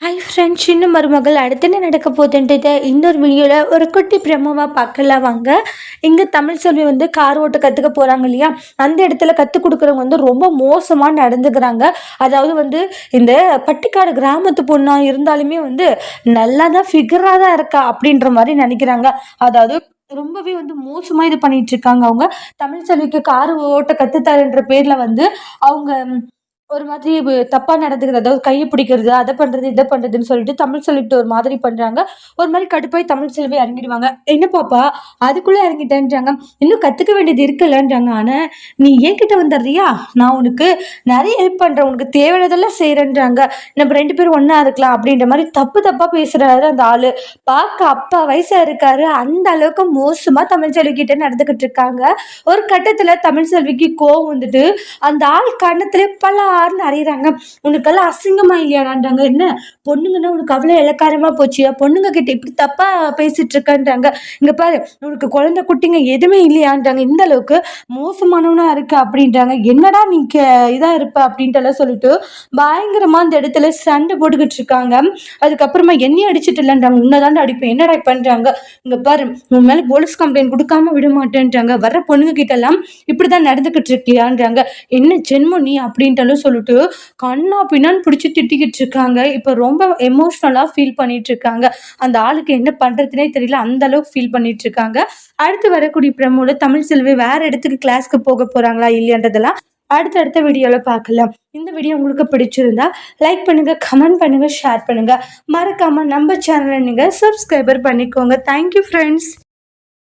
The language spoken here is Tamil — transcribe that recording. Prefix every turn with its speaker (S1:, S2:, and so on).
S1: ஹாய் ஃப்ரெண்ட்ஸ், சின்ன மருமகள் அடுத்து என்ன நடக்க போகுதுன்றத இன்னொரு வீடியோவில் ஒரு குட்டி பிரமோவாக பார்க்கலாம் வாங்க. இங்கே தமிழ் செல்வி வந்து கார் ஓட்ட கற்றுக்க போகிறாங்க இல்லையா, அந்த இடத்துல கற்றுக் கொடுக்குறவங்க வந்து ரொம்ப மோசமாக நடந்துக்கிறாங்க. அதாவது வந்து இந்த பட்டிக்காடு கிராமத்து பொண்ணாக இருந்தாலுமே வந்து நல்லா தான் ஃபிகராக தான் இருக்கா அப்படின்ற மாதிரி நினைக்கிறாங்க. அதாவது ரொம்பவே வந்து மோசமாக இது பண்ணிட்டு இருக்காங்க. அவங்க தமிழ் செல்விக்கு கார் ஓட்ட கற்றுத்தாருன்ற பேரில் வந்து அவங்க ஒரு மாதிரி தப்பா நடந்துக்கிறது. அதாவது கைய பிடிக்கிறது, அத பண்றது, இத பண்றதுன்னு சொல்லிட்டு தமிழ் செல்விகிட்ட ஒரு மாதிரி பண்றாங்க. ஒரு மாரி கடுப்பாயி தமிழ் செல்வி இறங்கிடுவாங்க. "என்ன பாப்பா அதுக்குள்ள இறங்கிட்டேன்றாங்க." "இன்னும் கத்துக்க வேண்டியது இருக்குல்லன்றாங்க." "ஆனா நீ என்கிட்ட வந்துடுறியா? நான் உனக்கு நெறைய ஹெல்ப் பண்றேன். உனக்கு தேவையானதெல்லாம் செய்றேன்றாங்க. நம்ம 2 பேரும் ஒண்ணா இருக்கலாம்." அப்படின்ற மாரி தப்பு தப்பா பேசுறாரு அந்த ஆளு. பார்க்க அப்பா வயசா இருக்காரு. அந்த அளவுக்கு மோசமா தமிழ் செல்வி கிட்ட நடந்துகிட்டு இருக்காங்க. ஒரு கட்டத்துல தமிழ் செல்விக்கு கோவம் வந்துட்டு அந்த ஆள் கன்னத்திலே பலார்ன்னு அறையிறாங்க. "உனக்கெல்லாம் அசிங்கமா இல்லையாடான்றாங்க." "என்ன பொண்ணுங்கன்னா உனக்கு அவ்வளோ இளக்காரமா போச்சியா? பொண்ணுங்க கிட்ட இப்படி தப்பா பேசிட்டு இருக்கன்றாங்க. இங்க பாரு உனக்கு குழந்தை குட்டிங்க எதுவுமே இல்லையான்றாங்க. இந்த அளவுக்கு மோசமானவனா இருக்க அப்படின்றாங்க. என்னடா நீ இதா இருப்ப அப்படின்ட்டு எல்லாம் சொல்லிட்டு பயங்கரமா அந்த இடத்துல சண்டை போட்டுக்கிட்டு இருக்காங்க. அதுக்கப்புறமா என்னையும் அடிச்சிட்டு இல்லைன்றாங்க. உன்னதாண்ட அடிப்பேன், என்னடா பண்றாங்க. இங்க பாரு உன் மேல போலீஸ் கம்ப்ளைண்ட் கொடுக்காம விட மாட்டேன்றாங்க. வர்ற பொண்ணுங்க கிட்ட எல்லாம் இப்படிதான் நடந்துகிட்டு இருக்கியான்றாங்க. என்ன ஜென்மம் நீ அப்படின்ட்டாலும் சொல்லிட்டு கண்ணா பின்னான்னு பிடிச்சி திட்டிக்கிட்டு இருக்காங்க. இப்போ ரொம்ப எமோஷ்னலா ஃபீல் பண்ணிட்டு இருக்காங்க. அந்த ஆளுக்கு என்ன பண்றதுனே தெரியல. அந்த அளவுக்கு ஃபீல் பண்ணிட்டு இருக்காங்க. அடுத்து வரக்கூடிய பிரமோல தமிழ் செல்வி வேற இடத்துக்கு கிளாஸ்க்கு போக போறாங்களா இல்லையான்றதெல்லாம் அடுத்தடுத்த வீடியோல பார்க்கலாம். இந்த வீடியோ உங்களுக்கு பிடிச்சிருந்தா லைக் பண்ணுங்க, கமெண்ட் பண்ணுங்க, ஷேர் பண்ணுங்க. மறக்காம நம்ம சேனலை நீங்க சப்ஸ்கிரைபர் பண்ணிக்கோங்க. Thank you friends.